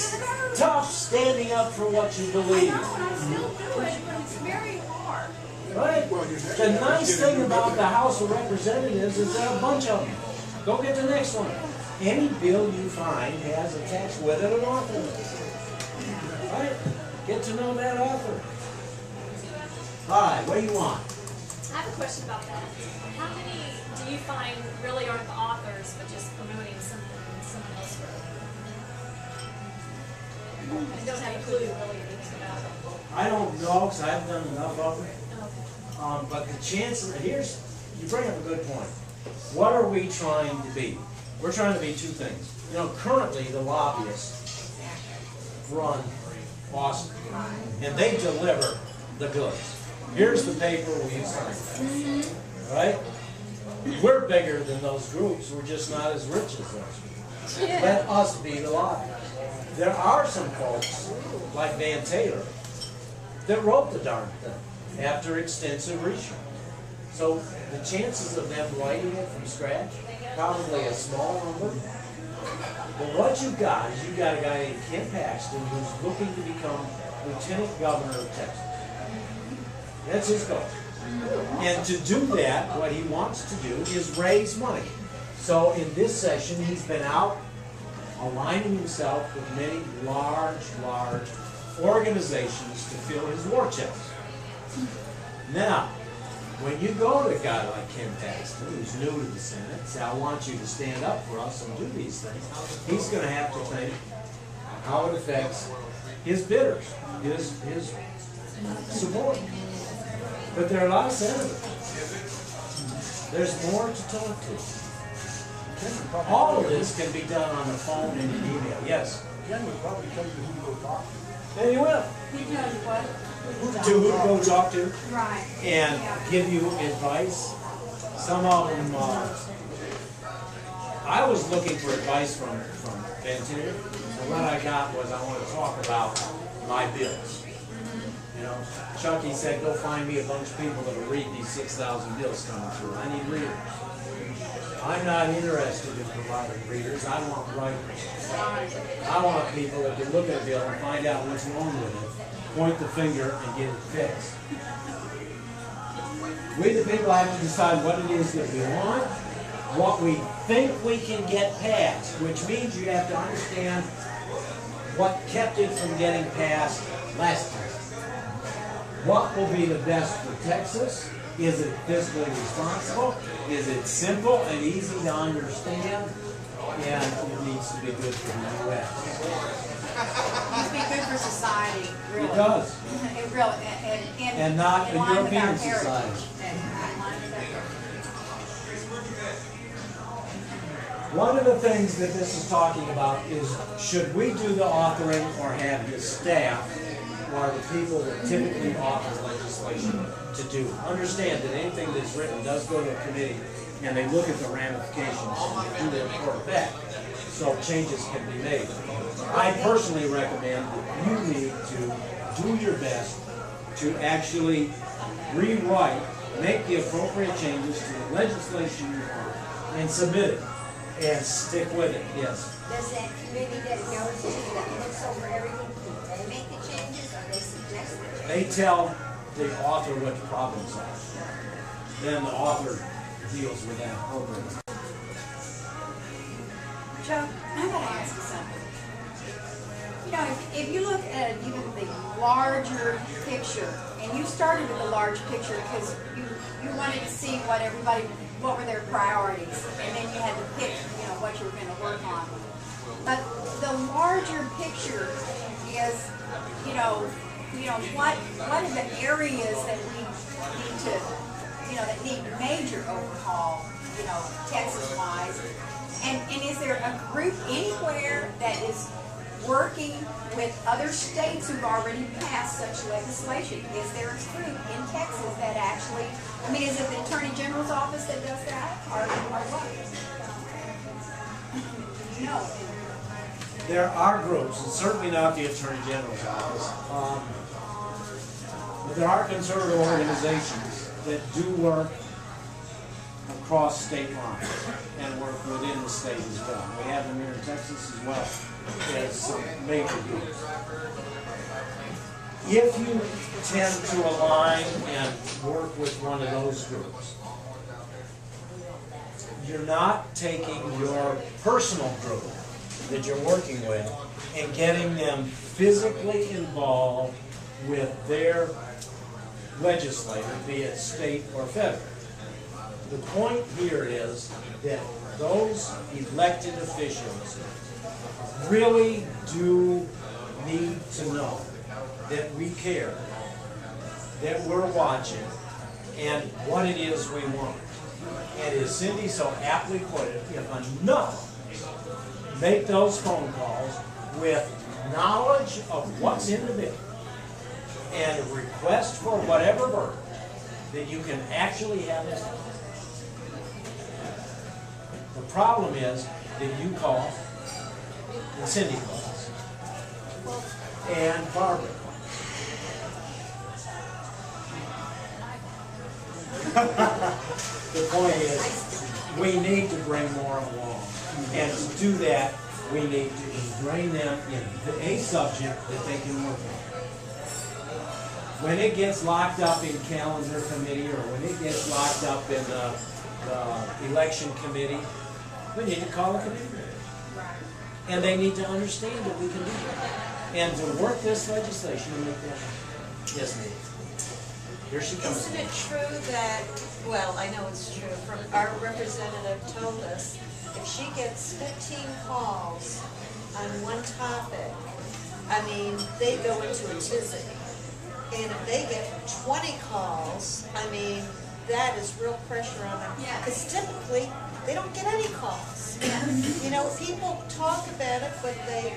it's tough standing up for what you I believe. know, and I still do it, but it's very hard. Right? The nice thing about the House of Representatives is there are a bunch of them. Go get the next one. Any bill you find has attached with it an author. Right? Get to know that author. Hi, what do you want? I have a question about that. How many do you find really aren't the authors, but just promoting something someone else wrote? And don't have a clue really anything about it. I don't know because I haven't done enough of them. Okay. But the chances, you bring up a good point. What are we trying to be? We're trying to be two things. You know, currently the lobbyists run Austin, and they deliver the goods. Here's the paper we sign. Right? We're bigger than those groups. We're just not as rich as those. Let us be the lobbyists. There are some folks, like Van Taylor, that wrote the darn thing after extensive research. So the chances of them writing it from scratch, probably a small number. But what you've got is you've got a guy named Ken Paxton who's looking to become Lieutenant Governor of Texas. That's his goal. And to do that, what he wants to do is raise money. So in this session, he's been out aligning himself with many large organizations to fill his war chest. Now, when you go to a guy like Ken Paxton, who's new to the Senate, say, I want you to stand up for us and do these things, he's going to have to think how it affects his bidders, his support. But there are a lot of senators. There's more to talk to. All of this can be done on the phone and an email. Yes? Ken would probably tell you who to go talk to. There you will. He knows what? To who to go talk to Right. and give you advice. Some of them, I was looking for advice from Van Taylor, and what I got was I want to talk about my bills. You know, Chucky said, go find me a bunch of people that will read these 6,000 bills coming through. I need readers. I'm not interested in providing readers. I want writers. I want people that can look at a bill and find out what's wrong with it, point the finger, and get it fixed. We the people have to decide what it is that we want, what we think we can get passed, which means you have to understand what kept it from getting passed last time. What will be the best for Texas? Is it fiscally responsible? Is it simple and easy to understand? And it needs to be good for the U.S. It needs to be good for society, really. It does. It really, And not in a line with our European heritage. society. In line with our One of the things that this is talking about is, should we do the authoring or have his staff, or the people that typically author legislation, to do? Understand that anything that's written does go to a committee, and they look at the ramifications and do their report back, so changes can be made. I personally recommend that you need to do your best to actually rewrite, make the appropriate changes to the legislation you want, and submit it, and stick with it. Yes? Does that committee that goes in, that looks over everything, do they make the changes or they suggest the changes? They tell the author what the problems are. Then the author deals with that program. Chuck, I gotta ask you something. You know, if you look at even the larger picture, and you started with the large picture because you wanted to see what were their priorities, and then you had to pick, what you were going to work on. But the larger picture is, what are the areas that we need to, that need major overhaul, Texas-wise, and is there a group anywhere that is working with other states who've already passed such legislation? Is there a group in Texas that actually, is it the Attorney General's office that does that, or what? No. There are groups, and certainly not the Attorney General's office, but there are conservative organizations that do work across state lines and work within the state as well. We have them here in Texas as well as some major groups. If you tend to align and work with one of those groups, you're not taking your personal group that you're working with and getting them physically involved with their legislator, be it state or federal. The point here is that those elected officials really do need to know that we care, that we're watching, and what it is we want. And as Cindy so aptly put it, if enough make those phone calls with knowledge of what's in the bill and a request for whatever verdict, that you can actually have it. The problem is that you call, and Cindy calls, and Barbara calls. The point is, we need to bring more along. And to do that, we need to ingrain them in a subject that they can work on. When it gets locked up in calendar committee, or when it gets locked up in the election committee, we need to call a committee meeting. And they need to understand that we can do that. And to work this legislation and make that happen. Yes, ma'am. Here she comes. Isn't it true that, well, I know it's true, from our representative told us, if she gets 15 calls on one topic, I mean, they go into a tizzy. And if they get 20 calls, I mean, that is real pressure on them. Because typically, they don't get any calls. You know, people talk about it, but they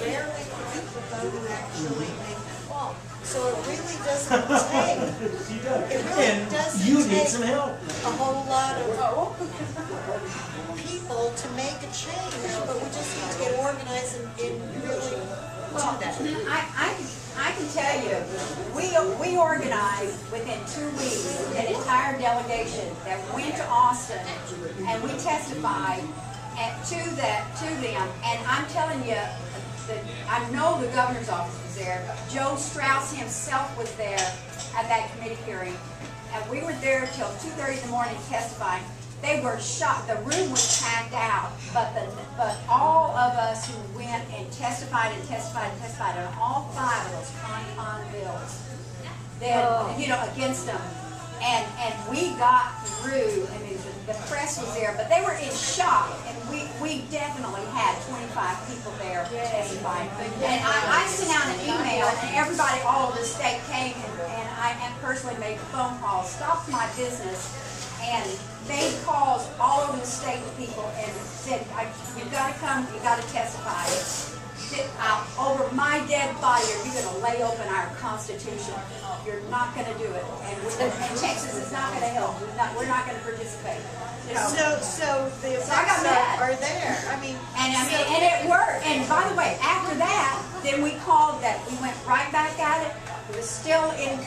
rarely produce the vote and actually make the call. So it really doesn't take, it really doesn't take some help. a whole lot of people to make a change, but we just need to get organized and really do that. I can tell you, we organized within 2 weeks an entire delegation that went to Austin, and we testified to them. And I'm telling you, that I know the governor's office was there. Joe Strauss himself was there at that committee hearing, and we were there till 2:30 in the morning testifying. They were shocked. The room was packed out, but all of us who went and testified on all 5 of those con bills, that against them, and we got through. I mean, the press was there, but they were in shock, and we definitely had 25 people there testifying. And I sent out an email, and everybody all over the state came, and I personally made phone calls, stopped my business, and made calls all over the state to people and said, you've got to come, you've got to testify. Over my dead body, are you going to lay open our Constitution? You're not going to do it. And Texas is not going to help. We're not going to participate. So the effects are there. I mean, and it worked. And by the way, after that, then we called that. We went right back at it. It was still in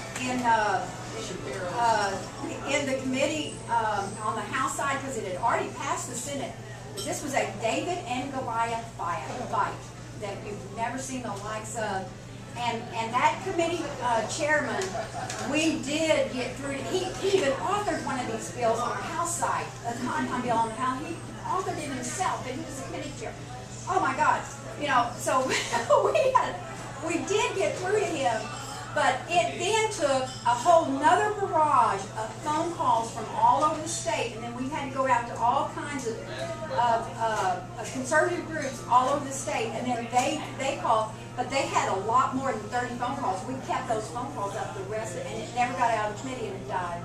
the committee on the House side because it had already passed the Senate. This was a David and Goliath fight that you've never seen the likes of. And that committee chairman, we did get through. He even authored one of these bills on our House side, a compound bill on the House. He authored it himself, and he was a committee chair. Oh my God, so we did get through to him. But it then took a whole nother barrage of phone calls from all over the state, and then we had to go out to all kinds of conservative groups all over the state, and then they called, but they had a lot more than 30 phone calls. We kept those phone calls up the rest, and it never got out of committee, and it died.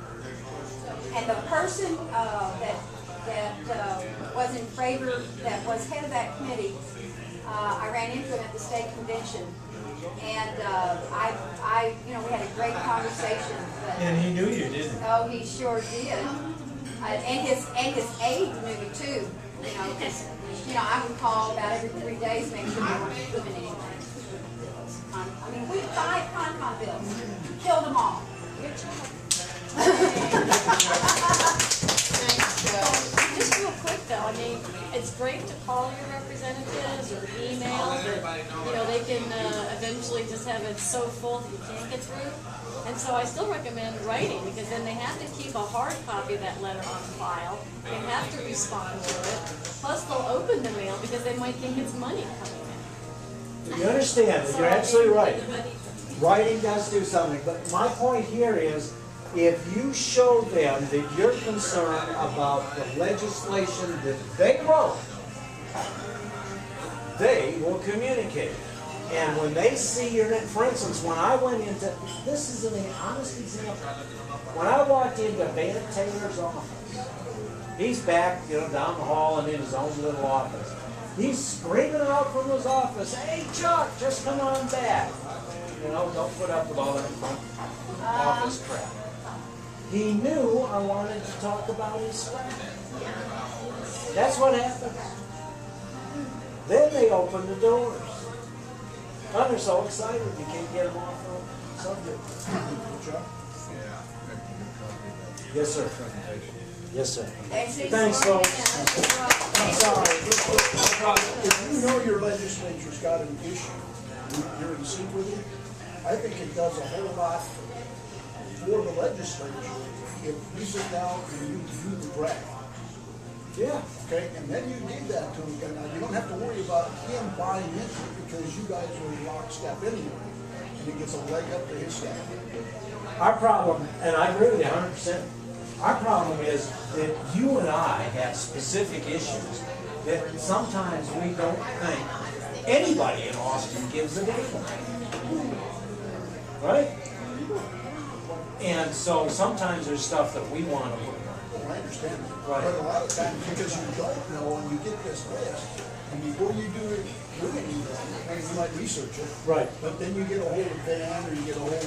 And the person that was in favor, that was head of that committee, I ran into him at the state convention. And we had a great conversation. And he knew you, didn't he? Oh, he sure did. And his aide knew me too. Because I would call about every 3 days, make sure they weren't moving anything. I mean, we had 5 con bills, killed them all. Good job. thanks, it's great to call your representatives or email, but, you know, they can eventually just have it so full that you can't get through. And so I still recommend writing, because then they have to keep a hard copy of that letter on file. They have to respond to it. Plus, they'll open the mail because they might think it's money coming in. You understand, So you're I absolutely mean, right. the money- Writing does do something, but my point here is, if you show them that you're concerned about the legislation that they wrote, they will communicate. And when they see your, for instance, when I went into, this is an honest example. When I walked into Van Taylor's office, he's back, you know, down the hall and in his own little office. He's screaming out from his office, "Hey Chuck, just come on back." You know, don't put up with all that front office crap. He knew I wanted to talk about his stuff. That's what happens. Then they open the doors. Oh, they're so excited you can't get them off the subject. Yes, sir. Yes, sir. Thanks, folks. I'm sorry. If you know your legislature's got an issue, you're in sync with it, I think it does a whole lot for the legislature if we sit down and you do the draft. Yeah. Okay, and then you give that to him, and you don't have to worry about him buying into it, because you guys are in lockstep anyway, and it gets a leg up to his staff. Our problem, and I agree with you 100%, our problem is that you and I have specific issues that sometimes we don't think anybody in Austin gives a damn. Right? And so sometimes there's stuff that we want to work on. Well, I understand that. Right. But a lot of times, because you don't know, and you get this list, and before you do anything, and you might research it. Right. But then you get a hold of Van, or you get a hold of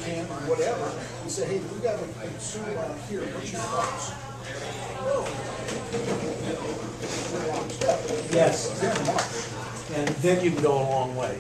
Ken, or whatever, and say, hey, we got a concern out here, what's your thoughts? Yes. They're marked. And then you can go a long way.